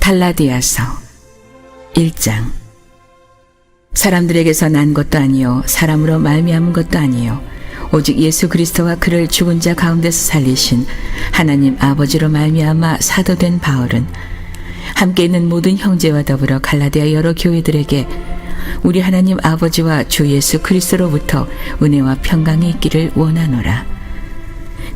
갈라디아서 1장. 사람들에게서 난 것도 아니요 사람으로 말미암은 것도 아니요 오직 예수 그리스도와 그를 죽은 자 가운데서 살리신 하나님 아버지로 말미암아 사도된 바울은 함께 있는 모든 형제와 더불어 갈라디아 여러 교회들에게 우리 하나님 아버지와 주 예수 그리스도로부터 은혜와 평강이 있기를 원하노라.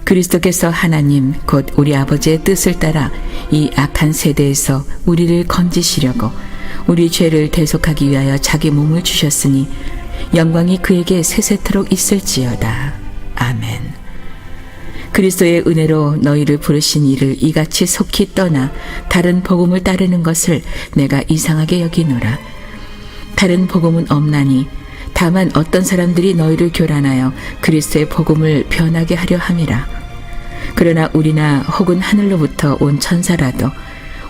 그리스도께서 하나님 곧 우리 아버지의 뜻을 따라 이 악한 세대에서 우리를 건지시려고 우리 죄를 대속하기 위하여 자기 몸을 주셨으니 영광이 그에게 세세토록 있을지어다. 아멘. 그리스도의 은혜로 너희를 부르신 이를 이같이 속히 떠나 다른 복음을 따르는 것을 내가 이상하게 여기노라. 다른 복음은 없나니 다만 어떤 사람들이 너희를 교란하여 그리스도의 복음을 변하게 하려 함이라. 그러나 우리나 혹은 하늘로부터 온 천사라도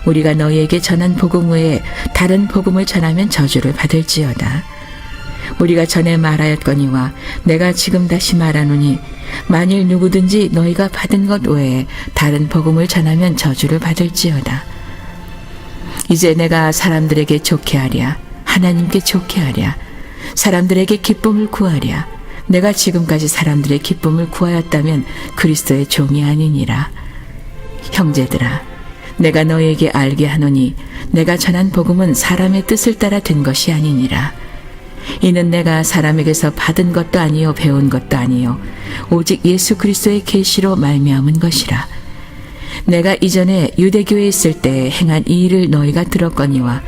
우리가 너희에게 전한 복음 외에 다른 복음을 전하면 저주를 받을지어다. 우리가 전에 말하였거니와 내가 지금 다시 말하노니 만일 누구든지 너희가 받은 것 외에 다른 복음을 전하면 저주를 받을지어다. 이제 내가 사람들에게 좋게 하랴, 하나님께 좋게 하랴, 사람들에게 기쁨을 구하랴. 내가 지금까지 사람들의 기쁨을 구하였다면 그리스도의 종이 아니니라. 형제들아, 내가 너희에게 알게 하노니 내가 전한 복음은 사람의 뜻을 따라 된 것이 아니니라. 이는 내가 사람에게서 받은 것도 아니요 배운 것도 아니요 오직 예수 그리스도의 계시로 말미암은 것이라. 내가 이전에 유대교에 있을 때 행한 이 일을 너희가 들었거니와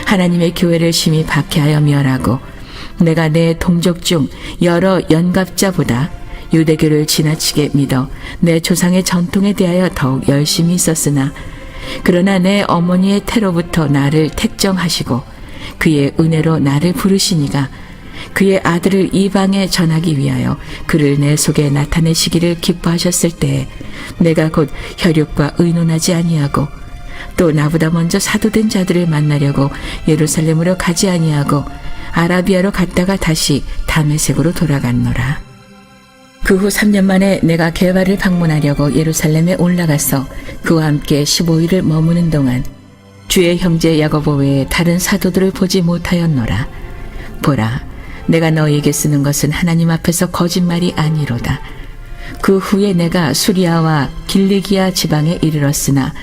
하나님의 교회를 심히 박해하여 멸하고 내가 내 동족 중 여러 연갑자보다 유대교를 지나치게 믿어 내 조상의 전통에 대하여 더욱 열심히 있었으나 그러나 내 어머니의 태로부터 나를 택정하시고 그의 은혜로 나를 부르시니가 그의 아들을 이방에 전하기 위하여 그를 내 속에 나타내시기를 기뻐하셨을 때에 내가 곧 혈육과 의논하지 아니하고 또 나보다 먼저 사도된 자들을 만나려고 예루살렘으로 가지 아니하고 아라비아로 갔다가 다시 다메섹으로 돌아갔노라. 그 후 3년 만에 내가 게바를 방문하려고 예루살렘에 올라가서 그와 함께 15일을 머무는 동안 주의 형제 야고보 외에 다른 사도들을 보지 못하였노라. 보라, 내가 너희에게 쓰는 것은 하나님 앞에서 거짓말이 아니로다. 그 후에 내가 수리아와 길리기아 지방에 이르렀으나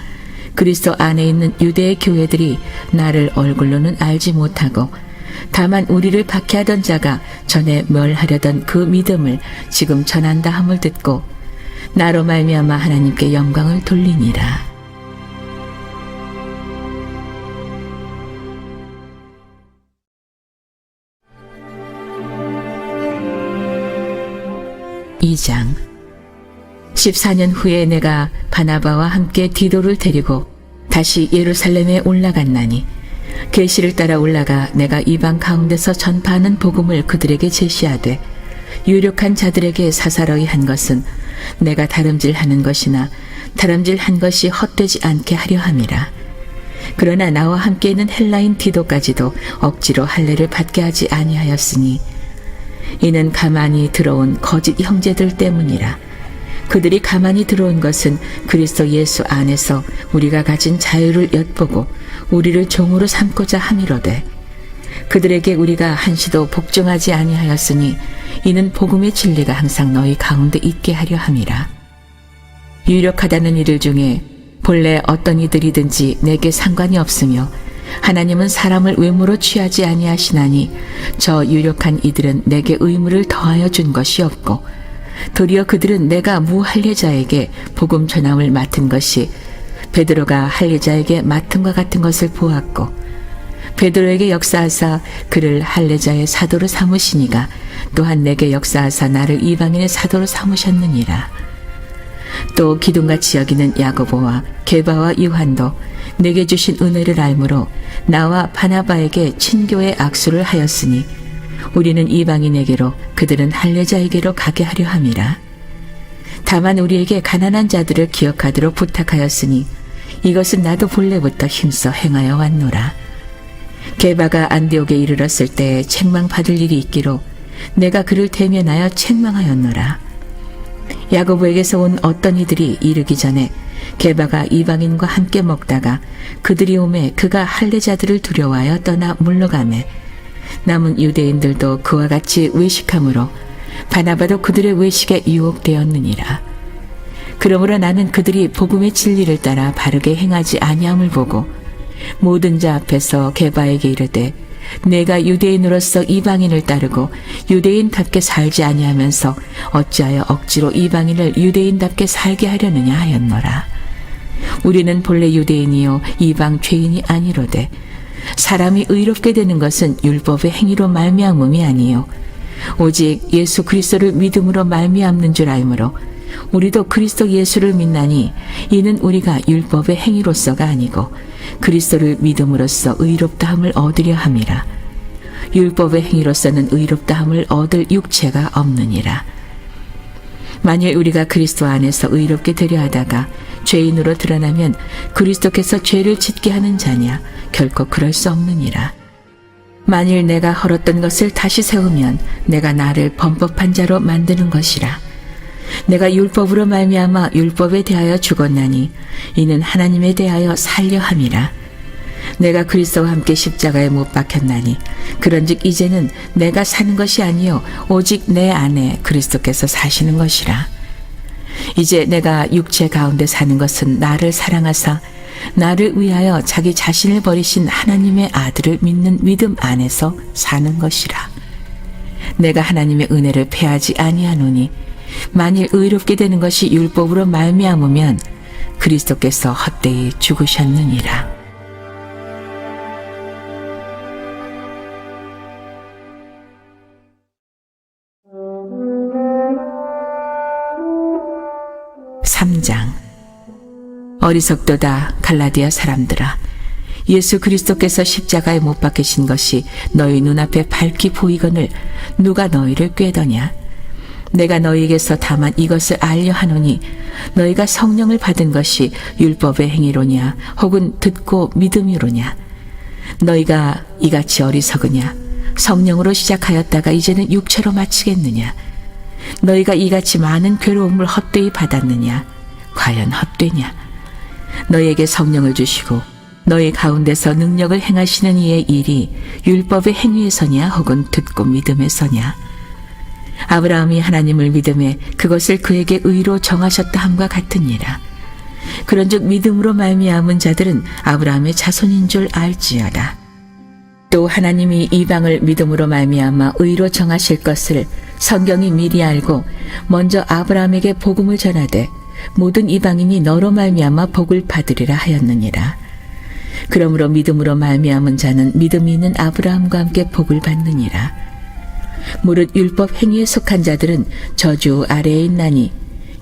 그리스도 안에 있는 유대의 교회들이 나를 얼굴로는 알지 못하고 다만 우리를 박해하던 자가 전에 멸하려던 그 믿음을 지금 전한다 함을 듣고 나로 말미암아 하나님께 영광을 돌리니라. (2장) 14년 후에 내가 바나바와 함께 디도를 데리고 다시 예루살렘에 올라갔나니 계시를 따라 올라가 내가 이방 가운데서 전파하는 복음을 그들에게 제시하되 유력한 자들에게 사사로이 한 것은 내가 다름질하는 것이나 다름질한 것이 헛되지 않게 하려 함이라. 그러나 나와 함께 있는 헬라인 디도까지도 억지로 할례를 받게 하지 아니하였으니 이는 가만히 들어온 거짓 형제들 때문이라. 그들이 가만히 들어온 것은 그리스도 예수 안에서 우리가 가진 자유를 엿보고 우리를 종으로 삼고자 함이로되 그들에게 우리가 한시도 복종하지 아니하였으니 이는 복음의 진리가 항상 너희 가운데 있게 하려 함이라. 유력하다는 이들 중에 본래 어떤 이들이든지 내게 상관이 없으며 하나님은 사람을 외모로 취하지 아니하시나니 저 유력한 이들은 내게 의무를 더하여 준 것이 없고 도리어 그들은 내가 무할례자에게 복음 전함을 맡은 것이 베드로가 할례자에게 맡음과 같은 것을 보았고 베드로에게 역사하사 그를 할례자의 사도로 삼으시니가 또한 내게 역사하사 나를 이방인의 사도로 삼으셨느니라. 또 기둥같이 여기는 야고보와 게바와 요한도 내게 주신 은혜를 알므로 나와 바나바에게 친교의 악수를 하였으니 우리는 이방인에게로 그들은 할례자에게로 가게 하려 함이라. 다만 우리에게 가난한 자들을 기억하도록 부탁하였으니 이것은 나도 본래부터 힘써 행하여 왔노라. 게바가 안디옥에 이르렀을 때 책망받을 일이 있기로 내가 그를 대면하여 책망하였노라. 야고보에게서 온 어떤 이들이 이르기 전에 게바가 이방인과 함께 먹다가 그들이 오매 그가 할례자들을 두려워하여 떠나 물러가매 남은 유대인들도 그와 같이 외식함으로 바나바도 그들의 외식에 유혹되었느니라. 그러므로 나는 그들이 복음의 진리를 따라 바르게 행하지 아니함을 보고 모든 자 앞에서 게바에게 이르되 내가 유대인으로서 이방인을 따르고 유대인답게 살지 아니하면서 어찌하여 억지로 이방인을 유대인답게 살게 하려느냐 하였노라. 우리는 본래 유대인이요 이방 죄인이 아니로되 사람이 의롭게 되는 것은 율법의 행위로 말미암음이 아니요 오직 예수 그리스도를 믿음으로 말미암는 줄 알므로 우리도 그리스도 예수를 믿나니 이는 우리가 율법의 행위로서가 아니고 그리스도를 믿음으로써 의롭다함을 얻으려 함이라. 율법의 행위로서는 의롭다함을 얻을 육체가 없느니라. 만일 우리가 그리스도 안에서 의롭게 되려 하다가 죄인으로 드러나면 그리스도께서 죄를 짓게 하는 자냐? 결코 그럴 수 없느니라. 만일 내가 헐었던 것을 다시 세우면 내가 나를 범법한 자로 만드는 것이라. 내가 율법으로 말미암아 율법에 대하여 죽었나니 이는 하나님에 대하여 살려 함이라. 내가 그리스도와 함께 십자가에 못 박혔나니 그런즉 이제는 내가 사는 것이 아니요 오직 내 안에 그리스도께서 사시는 것이라. 이제 내가 육체 가운데 사는 것은 나를 사랑하사 나를 위하여 자기 자신을 버리신 하나님의 아들을 믿는 믿음 안에서 사는 것이라. 내가 하나님의 은혜를 패하지 아니하노니 만일 의롭게 되는 것이 율법으로 말미암으면 그리스도께서 헛되이 죽으셨느니라. 어리석도다 갈라디아 사람들아, 예수 그리스도께서 십자가에 못 박히신 것이 너희 눈앞에 밝히 보이거늘 누가 너희를 꾀더냐? 내가 너희에게서 다만 이것을 알려 하노니 너희가 성령을 받은 것이 율법의 행위로냐 혹은 듣고 믿음이로냐? 너희가 이같이 어리석으냐? 성령으로 시작하였다가 이제는 육체로 마치겠느냐? 너희가 이같이 많은 괴로움을 헛되이 받았느냐? 과연 헛되냐? 너희에게 성령을 주시고 너희 가운데서 능력을 행하시는 이의 일이 율법의 행위에서냐 혹은 듣고 믿음에서냐? 아브라함이 하나님을 믿음에 그것을 그에게 의로 정하셨다 함과 같으니라. 그런즉 믿음으로 말미암은 자들은 아브라함의 자손인 줄 알지어다. 또 하나님이 이방을 믿음으로 말미암아 의로 정하실 것을 성경이 미리 알고 먼저 아브라함에게 복음을 전하되 모든 이방인이 너로 말미암아 복을 받으리라 하였느니라. 그러므로 믿음으로 말미암은 자는 믿음이 있는 아브라함과 함께 복을 받느니라. 무릇 율법 행위에 속한 자들은 저주 아래에 있나니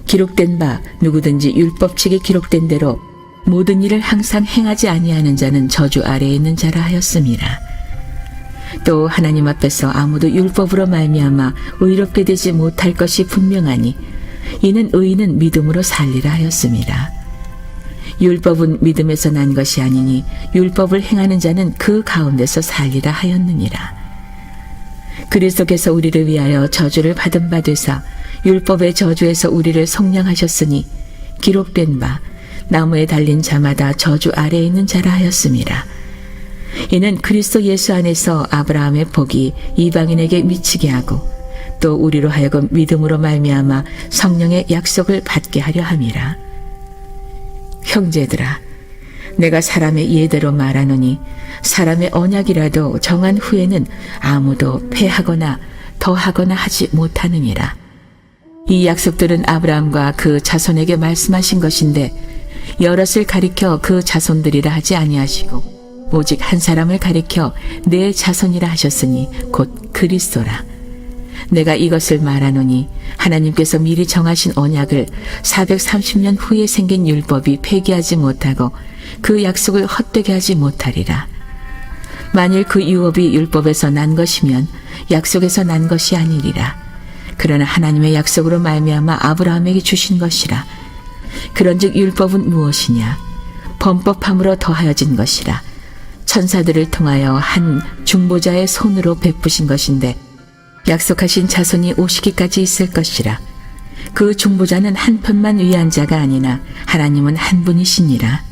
기록된 바 누구든지 율법책에 기록된 대로 모든 일을 항상 행하지 아니하는 자는 저주 아래에 있는 자라 하였음이라. 또 하나님 앞에서 아무도 율법으로 말미암아 의롭게 되지 못할 것이 분명하니 이는 의인은 믿음으로 살리라 하였음이라. 율법은 믿음에서 난 것이 아니니 율법을 행하는 자는 그 가운데서 살리라 하였느니라. 그리스도께서 우리를 위하여 저주를 받은 바 되사 율법의 저주에서 우리를 속량하셨으니 기록된 바 나무에 달린 자마다 저주 아래에 있는 자라 하였음이라. 이는 그리스도 예수 안에서 아브라함의 복이 이방인에게 미치게 하고 또 우리로 하여금 믿음으로 말미암아 성령의 약속을 받게 하려 함이라. 형제들아, 내가 사람의 예대로 말하노니 사람의 언약이라도 정한 후에는 아무도 패하거나 더하거나 하지 못하느니라. 이 약속들은 아브라함과 그 자손에게 말씀하신 것인데 여럿을 가리켜 그 자손들이라 하지 아니하시고 오직 한 사람을 가리켜 내 자손이라 하셨으니 곧 그리스도라. 내가 이것을 말하노니 하나님께서 미리 정하신 언약을 430년 후에 생긴 율법이 폐기하지 못하고 그 약속을 헛되게 하지 못하리라. 만일 그 유업이 율법에서 난 것이면 약속에서 난 것이 아니리라. 그러나 하나님의 약속으로 말미암아 아브라함에게 주신 것이라. 그런즉 율법은 무엇이냐? 범법함으로 더하여진 것이라. 천사들을 통하여 한 중보자의 손으로 베푸신 것인데 약속하신 자손이 오시기까지 있을 것이라. 그 중보자는 한 편만 위한 자가 아니나 하나님은 한 분이시니라.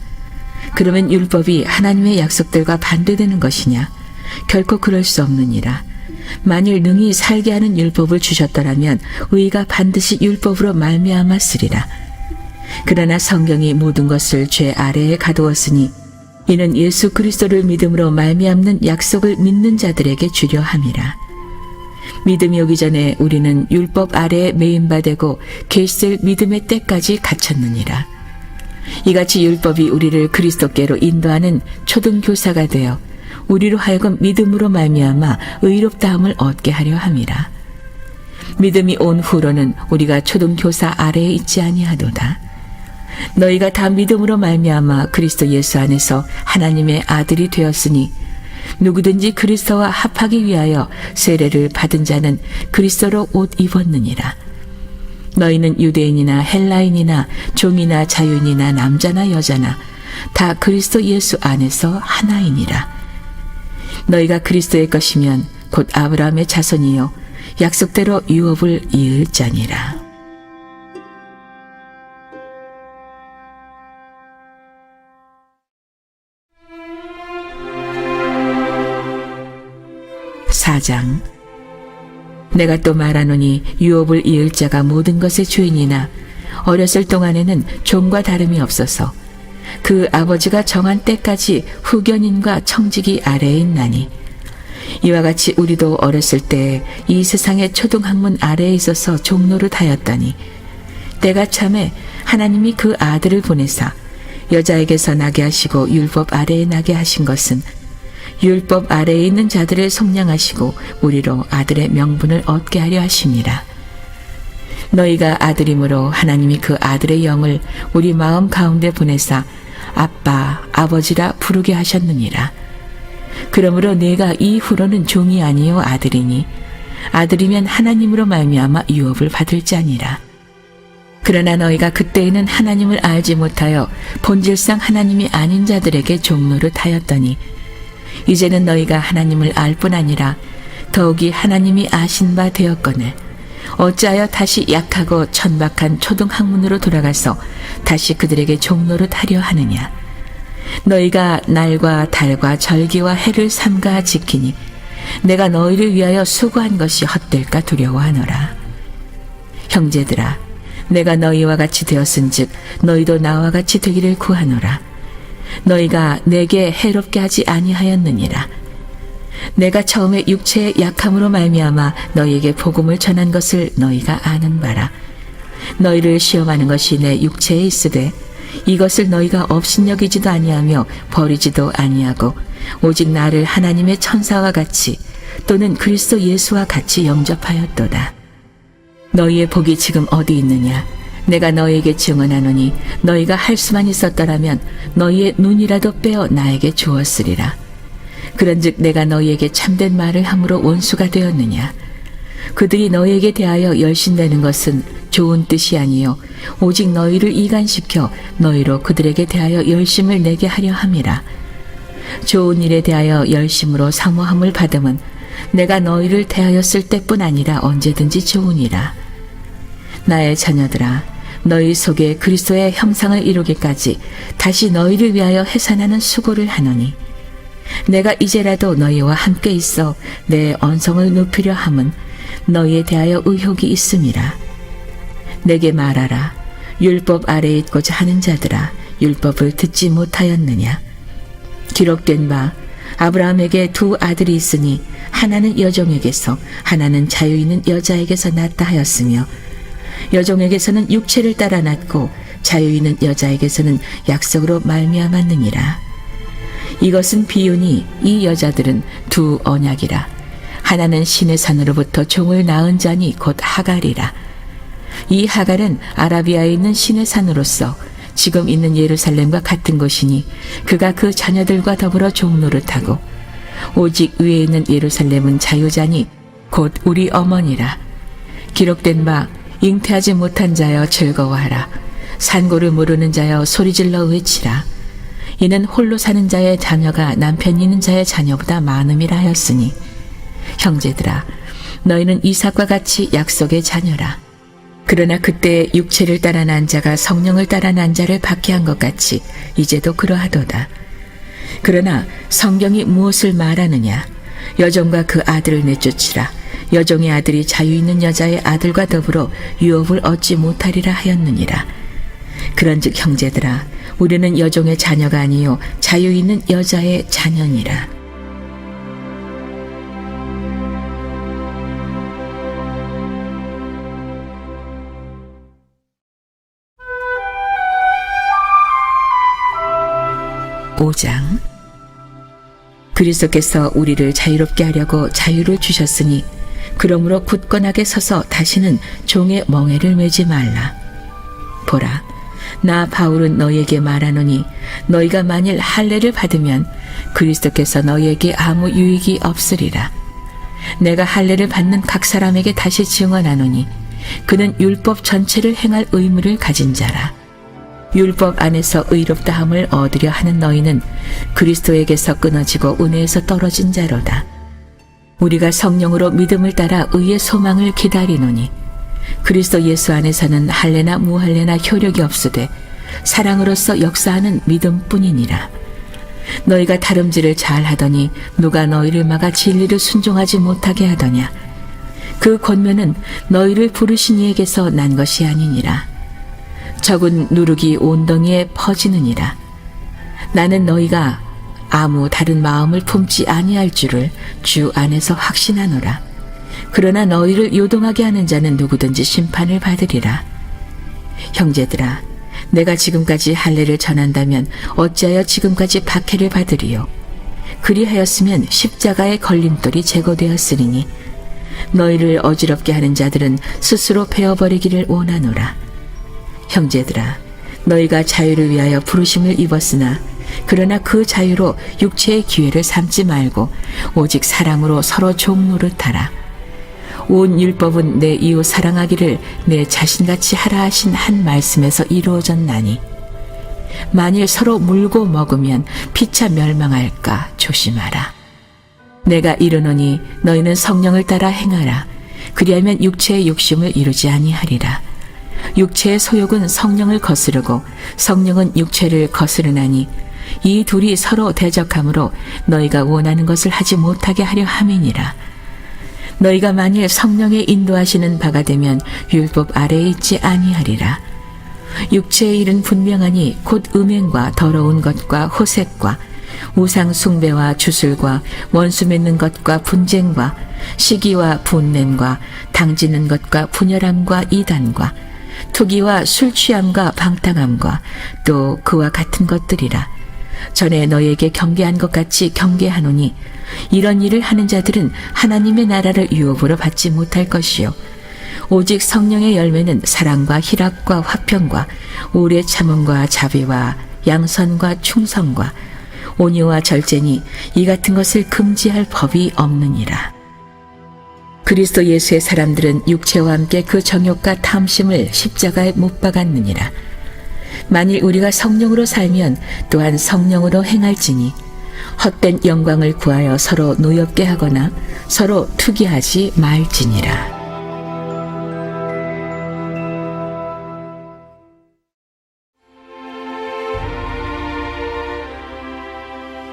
그러면 율법이 하나님의 약속들과 반대되는 것이냐? 결코 그럴 수 없느니라. 만일 능히 살게 하는 율법을 주셨더라면 의가 반드시 율법으로 말미암았으리라. 그러나 성경이 모든 것을 죄 아래에 가두었으니 이는 예수 그리스도를 믿음으로 말미암는 약속을 믿는 자들에게 주려 함이라. 믿음이 오기 전에 우리는 율법 아래에 매인바되고 계시될 믿음의 때까지 갇혔느니라. 이같이 율법이 우리를 그리스도께로 인도하는 초등교사가 되어 우리로 하여금 믿음으로 말미암아 의롭다함을 얻게 하려 함이라. 믿음이 온 후로는 우리가 초등교사 아래에 있지 아니하도다. 너희가 다 믿음으로 말미암아 그리스도 예수 안에서 하나님의 아들이 되었으니 누구든지 그리스도와 합하기 위하여 세례를 받은 자는 그리스도로 옷 입었느니라. 너희는 유대인이나 헬라인이나 종이나 자유인이나 남자나 여자나 다 그리스도 예수 안에서 하나이니라. 너희가 그리스도의 것이면 곧 아브라함의 자손이요 약속대로 유업을 이을 자니라. 사장. 내가 또 말하노니 유업을 이을 자가 모든 것의 주인이나 어렸을 동안에는 종과 다름이 없어서 그 아버지가 정한 때까지 후견인과 청지기 아래에 있나니 이와 같이 우리도 어렸을 때 이 세상의 초등학문 아래에 있어서 종노릇 하였더니 때가 참에 하나님이 그 아들을 보내사 여자에게서 나게 하시고 율법 아래에 나게 하신 것은 율법 아래에 있는 자들을 속량하시고 우리로 아들의 명분을 얻게 하려 하심이라. 너희가 아들이므로 하나님이 그 아들의 영을 우리 마음 가운데 보내사 아빠, 아버지라 부르게 하셨느니라. 그러므로 내가 이후로는 종이 아니요 아들이니 아들이면 하나님으로 말미암아 유업을 받을 자니라. 그러나 너희가 그때에는 하나님을 알지 못하여 본질상 하나님이 아닌 자들에게 종노릇하였더니 이제는 너희가 하나님을 알 뿐 아니라 더욱이 하나님이 아신 바 되었거늘 어찌하여 다시 약하고 천박한 초등학문으로 돌아가서 다시 그들에게 종노릇하려 하느냐. 너희가 날과 달과 절기와 해를 삼가 지키니 내가 너희를 위하여 수고한 것이 헛될까 두려워하노라. 형제들아, 내가 너희와 같이 되었은즉 너희도 나와 같이 되기를 구하노라. 너희가 내게 해롭게 하지 아니하였느니라. 내가 처음에 육체의 약함으로 말미암아 너희에게 복음을 전한 것을 너희가 아는 바라. 너희를 시험하는 것이 내 육체에 있으되 이것을 너희가 업신여기지도 아니하며 버리지도 아니하고 오직 나를 하나님의 천사와 같이 또는 그리스도 예수와 같이 영접하였도다. 너희의 복이 지금 어디 있느냐? 내가 너희에게 증언하노니 너희가 할 수만 있었더라면 너희의 눈이라도 빼어 나에게 주었으리라. 그런즉 내가 너희에게 참된 말을 함으로 원수가 되었느냐? 그들이 너희에게 대하여 열심내는 것은 좋은 뜻이 아니요 오직 너희를 이간시켜 너희로 그들에게 대하여 열심을 내게 하려 함이라. 좋은 일에 대하여 열심으로 사모함을 받음은 내가 너희를 대하였을 때뿐 아니라 언제든지 좋으니라. 나의 자녀들아, 너희 속에 그리스도의 형상을 이루기까지 다시 너희를 위하여 해산하는 수고를 하노니 내가 이제라도 너희와 함께 있어 내 언성을 높이려 함은 너희에 대하여 의혹이 있음이라. 내게 말하라. 율법 아래에 있고자 하는 자들아, 율법을 듣지 못하였느냐? 기록된 바 아브라함에게 두 아들이 있으니 하나는 여종에게서 하나는 자유 있는 여자에게서 낳았다 하였으며 여종에게서는 육체를 따라 낳고 자유 있는 여자에게서는 약속으로 말미암았느니라. 이것은 비유니 이 여자들은 두 언약이라. 하나는 신의 산으로부터 종을 낳은 자니 곧 하갈이라. 이 하갈은 아라비아에 있는 신의 산으로서 지금 있는 예루살렘과 같은 곳이니 그가 그 자녀들과 더불어 종노릇하고 오직 위에 있는 예루살렘은 자유자니 곧 우리 어머니라. 기록된 바 잉태하지 못한 자여 즐거워하라. 산고를 모르는 자여 소리질러 외치라. 이는 홀로 사는 자의 자녀가 남편 있는 자의 자녀보다 많음이라 하였으니 형제들아, 너희는 이삭과 같이 약속의 자녀라. 그러나 그때 육체를 따라 난 자가 성령을 따라 난 자를 박해한 것 같이 이제도 그러하도다. 그러나 성경이 무엇을 말하느냐? 여종과 그 아들을 내쫓으라. 여종의 아들이 자유 있는 여자의 아들과 더불어 유업을 얻지 못하리라 하였느니라. 그런즉 형제들아, 우리는 여종의 자녀가 아니요 자유 있는 여자의 자녀니라. (5장) 그리스도께서 우리를 자유롭게 하려고 자유를 주셨으니 그러므로 굳건하게 서서 다시는 종의 멍에를 매지 말라. 보라, 나 바울은 너희에게 말하노니 너희가 만일 할례를 받으면 그리스도께서 너희에게 아무 유익이 없으리라. 내가 할례를 받는 각 사람에게 다시 증언하노니 그는 율법 전체를 행할 의무를 가진 자라. 율법 안에서 의롭다함을 얻으려 하는 너희는 그리스도에게서 끊어지고 은혜에서 떨어진 자로다. 우리가 성령으로 믿음을 따라 의의 소망을 기다리노니 그리스도 예수 안에서는 할례나 무할례나 효력이 없으되 사랑으로서 역사하는 믿음뿐이니라. 너희가 다름질을 잘하더니 누가 너희를 막아 진리를 순종하지 못하게 하더냐? 그 권면은 너희를 부르신 이에게서 난 것이 아니니라. 적은 누룩이 온덩이에 퍼지느니라. 나는 너희가 아무 다른 마음을 품지 아니할 줄을 주 안에서 확신하노라. 그러나 너희를 요동하게 하는 자는 누구든지 심판을 받으리라. 형제들아, 내가 지금까지 할례를 전한다면 어찌하여 지금까지 박해를 받으리요? 그리하였으면 십자가의 걸림돌이 제거되었으리니 너희를 어지럽게 하는 자들은 스스로 베어버리기를 원하노라. 형제들아, 너희가 자유를 위하여 부르심을 입었으나 그러나 그 자유로 육체의 기회를 삼지 말고 오직 사랑으로 서로 종 노릇하라. 온 율법은 내 이웃 사랑하기를 내 자신같이 하라 하신 한 말씀에서 이루어졌나니 만일 서로 물고 먹으면 피차 멸망할까 조심하라. 내가 이르노니 너희는 성령을 따라 행하라. 그리하면 육체의 욕심을 이루지 아니하리라. 육체의 소욕은 성령을 거스르고 성령은 육체를 거스르나니 이 둘이 서로 대적하므로 너희가 원하는 것을 하지 못하게 하려 함이니라. 너희가 만일 성령의 인도하시는 바가 되면 율법 아래에 있지 아니하리라. 육체의 일은 분명하니 곧 음행과 더러운 것과 호색과 우상 숭배와 주술과 원수 맺는 것과 분쟁과 시기와 분냄과 당지는 것과 분열함과 이단과 투기와 술 취함과 방탕함과 또 그와 같은 것들이라. 전에 너희에게 경계한 것 같이 경계하노니 이런 일을 하는 자들은 하나님의 나라를 유업으로 받지 못할 것이요 오직 성령의 열매는 사랑과 희락과 화평과 오래 참음과 자비와 양선과 충성과 온유와 절제니 이 같은 것을 금지할 법이 없느니라. 그리스도 예수의 사람들은 육체와 함께 그 정욕과 탐심을 십자가에 못 박았느니라. 만일 우리가 성령으로 살면 또한 성령으로 행할지니 헛된 영광을 구하여 서로 노엽게 하거나 서로 투기하지 말지니라.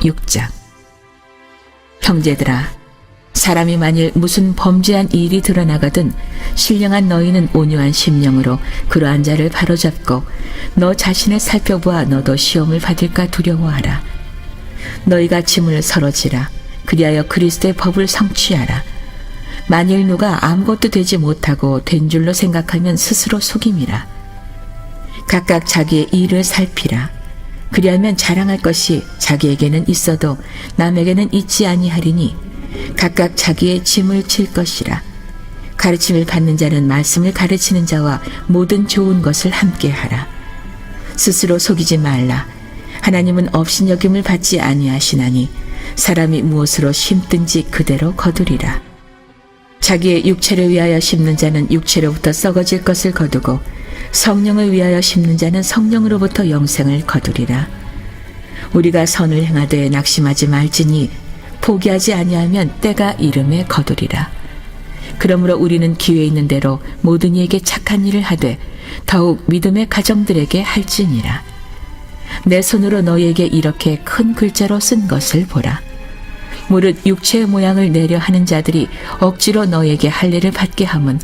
6장 형제들아, 사람이 만일 무슨 범죄한 일이 드러나거든 신령한 너희는 온유한 심령으로 그러한 자를 바로잡고 너 자신을 살펴보아 너도 시험을 받을까 두려워하라. 너희가 짐을 서로 지라. 그리하여 그리스도의 법을 성취하라. 만일 누가 아무것도 되지 못하고 된 줄로 생각하면 스스로 속임이라. 각각 자기의 일을 살피라. 그리하면 자랑할 것이 자기에게는 있어도 남에게는 있지 아니하리니 각각 자기의 짐을 질 것이라. 가르침을 받는 자는 말씀을 가르치는 자와 모든 좋은 것을 함께 하라. 스스로 속이지 말라. 하나님은 업신여김을 받지 아니하시나니 사람이 무엇으로 심든지 그대로 거두리라. 자기의 육체를 위하여 심는 자는 육체로부터 썩어질 것을 거두고 성령을 위하여 심는 자는 성령으로부터 영생을 거두리라. 우리가 선을 행하되 낙심하지 말지니 포기하지 아니하면 때가 이름에 거두리라. 그러므로 우리는 기회 있는 대로 모든 이에게 착한 일을 하되 더욱 믿음의 가정들에게 할지니라. 내 손으로 너희에게 이렇게 큰 글자로 쓴 것을 보라. 무릇 육체의 모양을 내려 하는 자들이 억지로 너희에게 할례를 받게 함은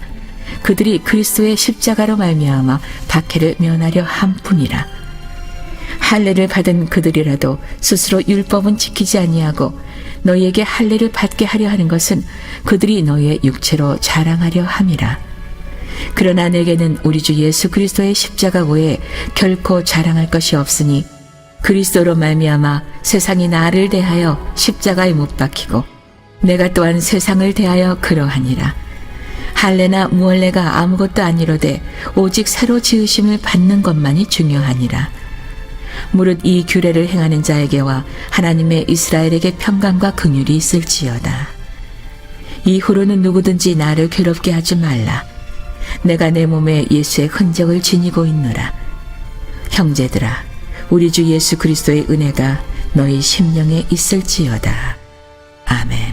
그들이 그리스도의 십자가로 말미암아 박해를 면하려 함뿐이라. 할례를 받은 그들이라도 스스로 율법은 지키지 아니하고 너희에게 할례를 받게 하려 하는 것은 그들이 너희의 육체로 자랑하려 함이라. 그러나 내게는 우리 주 예수 그리스도의 십자가 외에 결코 자랑할 것이 없으니 그리스도로 말미암아 세상이 나를 대하여 십자가에 못 박히고 내가 또한 세상을 대하여 그러하니라. 할례나 무할례가 아무것도 아니로되 오직 새로 지으심을 받는 것만이 중요하니라. 무릇 이 규례를 행하는 자에게와 하나님의 이스라엘에게 평강과 긍휼이 있을지어다. 이후로는 누구든지 나를 괴롭게 하지 말라. 내가 내 몸에 예수의 흔적을 지니고 있노라. 형제들아, 우리 주 예수 그리스도의 은혜가 너희 심령에 있을지어다. 아멘.